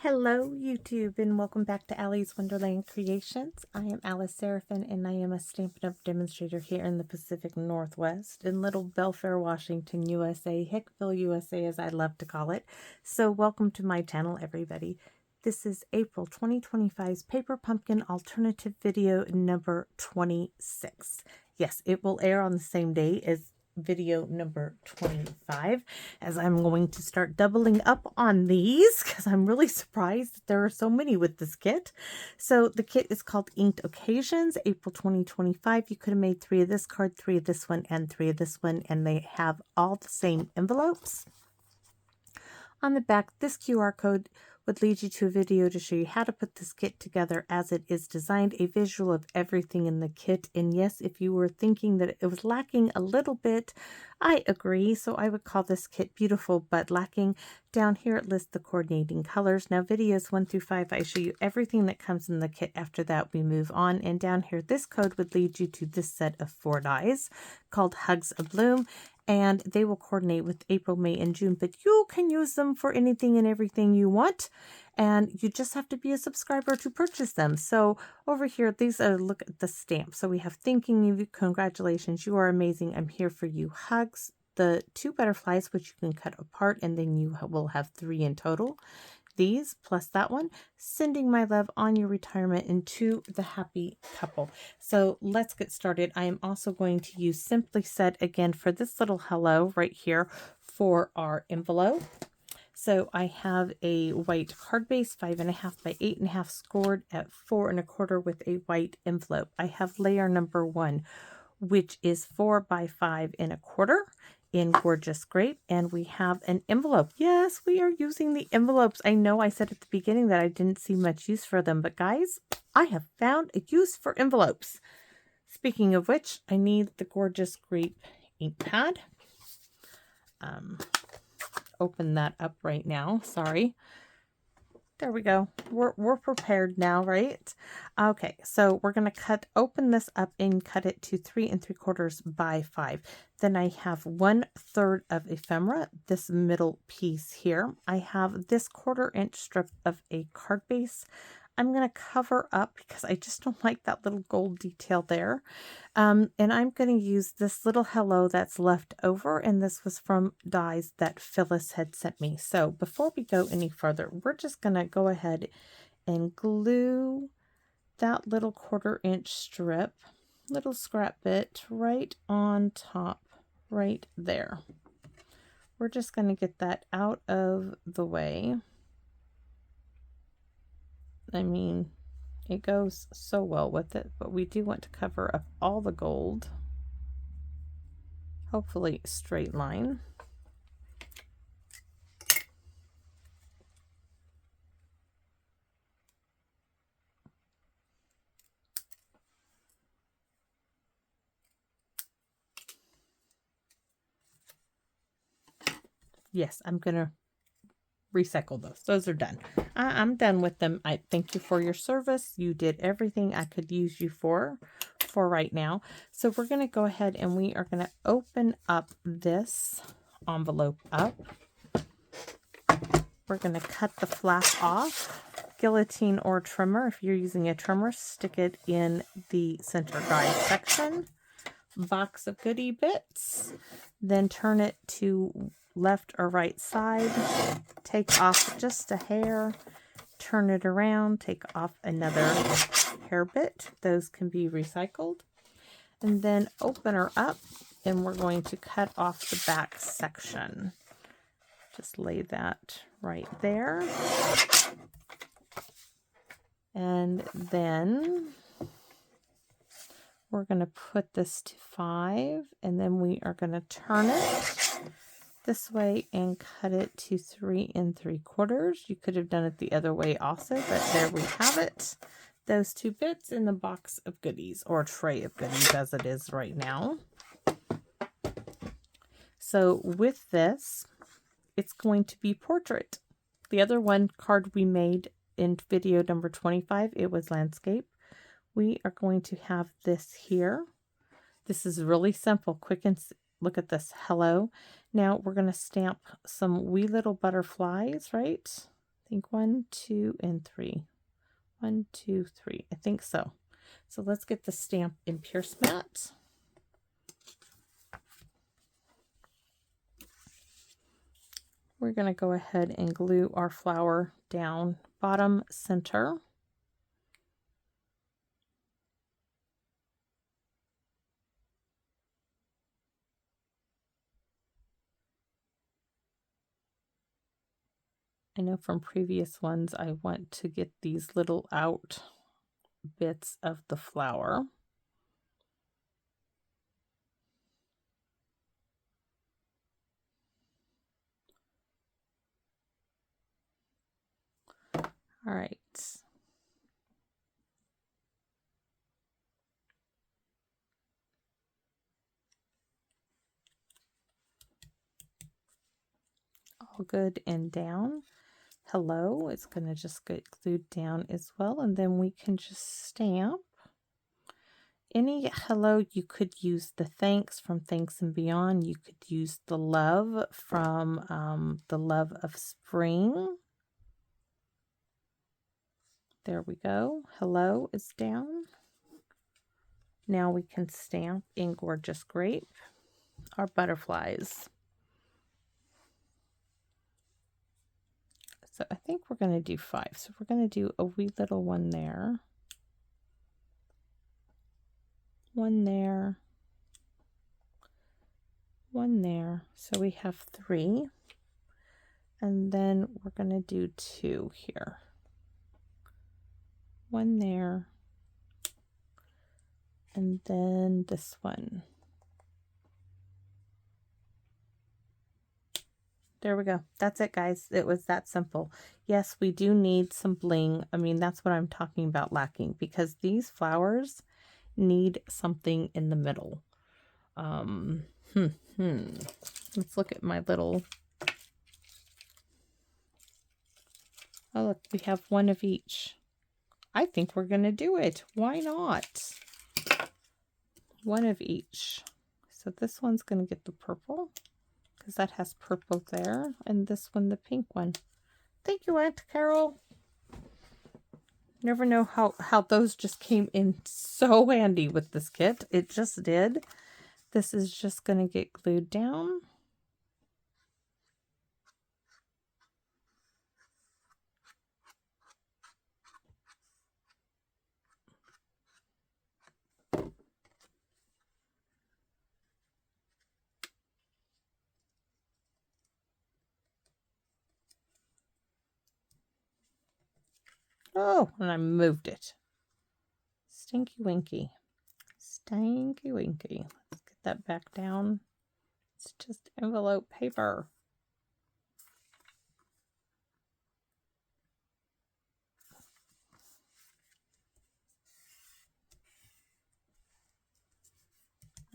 Hello YouTube and welcome back to Allie's Wonderland Creations. I am Alice Seraphin and I am a Stampin' Up! Demonstrator here in the Pacific Northwest in Little Belfair, Washington, USA, Hickville, USA as I love to call it. So welcome to my channel everybody. This is April 2025's Paper Pumpkin Alternative video number 26. Yes, it will air on the same day as video number 25, as I'm going to start doubling up on these because I'm really surprised that there are so many with this kit. So the kit is called Inked Occasions, April 2025. You could have made 3 of this card, 3 of this one, and 3 of this one, and they have all the same envelopes. On the back, this QR code would lead you to a video to show you how to put this kit together as it is designed, a visual of everything in the kit. And yes, if you were thinking that it was lacking a little bit, I agree. So I would call this kit beautiful but lacking. Down here it lists the coordinating colors. Now videos 1 through 5, I show you everything that comes in the kit. After that we move on, and down here this code would lead you to this set of 4 dies called Hugs of Bloom. And they will coordinate with April, May, and June, but you can use them for anything and everything you want. And you just have to be a subscriber to purchase them. So over here, these are, look at the stamp. So we have thanking you, congratulations, you are amazing, I'm here for you, hugs, the 2 butterflies, which you can cut apart, and then you will have 3 in total. These plus that one, sending my love on your retirement, into the happy couple. So let's get started. I am also going to use Simply Said again for this little hello right here for our envelope. So I have a white card base, 5.5 by 8.5, scored at 4 1/4 with a white envelope. I have layer number 1, which is 4 by 5 1/4 in Gorgeous Grape, and we have an envelope. Yes, we are using the envelopes. I know I said at the beginning that I didn't see much use for them, but guys, I have found a use for envelopes. Speaking of which, I need the Gorgeous Grape ink pad. Open that up right now. Sorry. There we go. We're prepared now, right? Okay, so we're going to open this up and cut it to 3 3/4 by 5. Then I have 1/3 of ephemera, this middle piece here. I have this 1/4 inch strip of a card base. I'm going to cover up because I just don't like that little gold detail there. And I'm going to use this little hello that's left over, and this was from dies that Phyllis had sent me. So before we go any further, we're just going to go ahead and glue that little 1/4 inch strip, little scrap bit, right on top, right there. We're just going to get that out of the way. I mean, it goes so well with it, but we do want to cover up all the gold. Hopefully straight line. Yes, I'm going to recycle those. Those are done. I'm done with them. I thank you for your service. You did everything I could use you for right now. So we're going to go ahead and we are going to open up this envelope up. We're going to cut the flap off. Guillotine or trimmer. If you're using a trimmer, stick it in the center guide section. Box of goodie bits. Then turn it to left or right side, take off just a hair, turn it around, take off another hair bit. Those can be recycled. And then open her up, and we're going to cut off the back section. Just lay that right there. And then we're going to put this to 5, and then we are going to turn it this way and cut it to 3 3/4. You could have done it the other way also, but there we have it. Those 2 bits in the box of goodies, or tray of goodies as it is right now. So with this, it's going to be portrait. The other one card we made in video number 25, it was landscape. We are going to have this here. This is really simple, quick and look at this, hello. Now we're going to stamp some wee little butterflies, right? think 1, 2, and 3. 1, 2, 3. I think so. So let's get the stamp in Pierce Mat. We're going to go ahead and glue our flower down bottom center. I know from previous ones I want to get these little out bits of the flower. All right. All good and down. Hello, it's going to just get glued down as well, and then we can just stamp. Any hello, you could use the thanks from Thanks and Beyond. You could use the love from the Love of Spring. There we go. Hello is down. Now we can stamp in Gorgeous Grape our butterflies. So I think we're going to do 5. So we're going to do a wee little one there. One there. One there. So we have 3. And then we're going to do 2 here. One there. And then this one. There we go. That's it, guys. It was that simple. Yes, we do need some bling. I mean, that's what I'm talking about lacking, because these flowers need something in the middle. Let's look at my little... Oh, look, we have one of each. I think we're going to do it. Why not? One of each. So this one's going to get the purple, because that has purple there, and this one the pink one. Thank you, Aunt Carol. Never know how those just came in so handy with this kit. It just did. This is just going to get glued down. Oh, and I moved it. Stinky Winky. Stinky Winky. Let's get that back down. It's just envelope paper.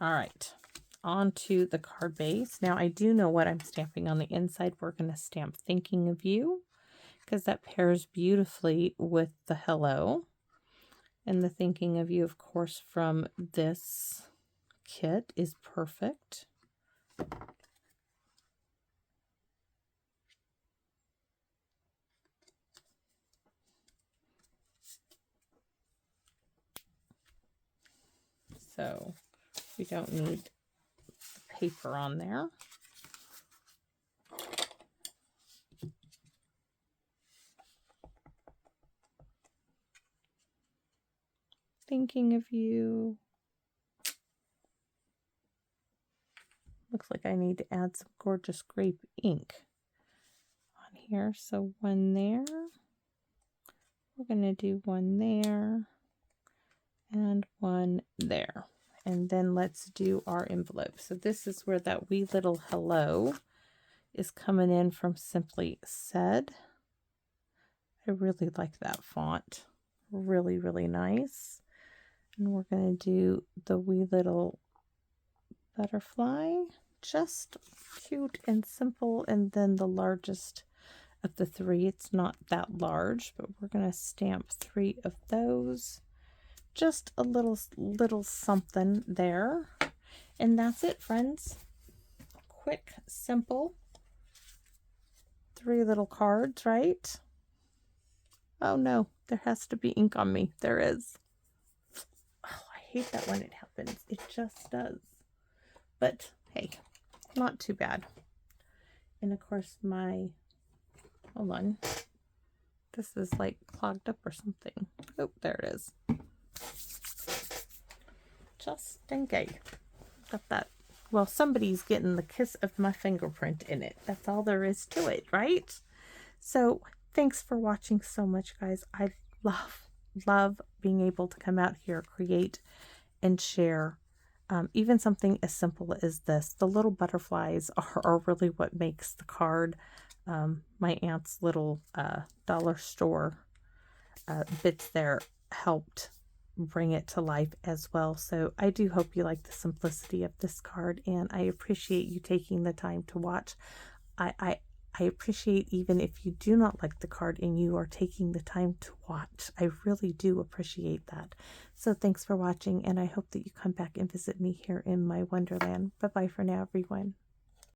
All right, on to the card base. Now I do know what I'm stamping on the inside. We're going to stamp Thinking of You, because that pairs beautifully with the hello. And the Thinking of You, of course, from this kit is perfect. So we don't need paper on there. Thinking of You. Looks like I need to add some Gorgeous Grape ink on here. So one there. We're going to do one there and one there. And then let's do our envelope. So this is where that wee little hello is coming in from Simply Said. I really like that font. Really, really nice. And we're going to do the wee little butterfly. Just cute and simple. And then the largest of the 3. It's not that large, but we're going to stamp 3 of those. Just a little something there. And that's it, friends. Quick, simple. 3 little cards, right? Oh no, there has to be ink on me. There is. Oh, I hate that when it happens. It just does. But hey, not too bad. And of course hold on. This is like clogged up or something. Oh, there it is. Just stinky. Got that. Well, somebody's getting the kiss of my fingerprint in it. That's all there is to it, right? So thanks for watching so much, guys. I love being able to come out here, create, and share. Even something as simple as this. The little butterflies are really what makes the card. My aunt's little dollar store bits there helped bring it to life as well. So I do hope you like the simplicity of this card, and I appreciate you taking the time to watch. I appreciate even if you do not like the card and you are taking the time to watch. I really do appreciate that. So thanks for watching, and I hope that you come back and visit me here in my Wonderland. Bye-bye for now, everyone.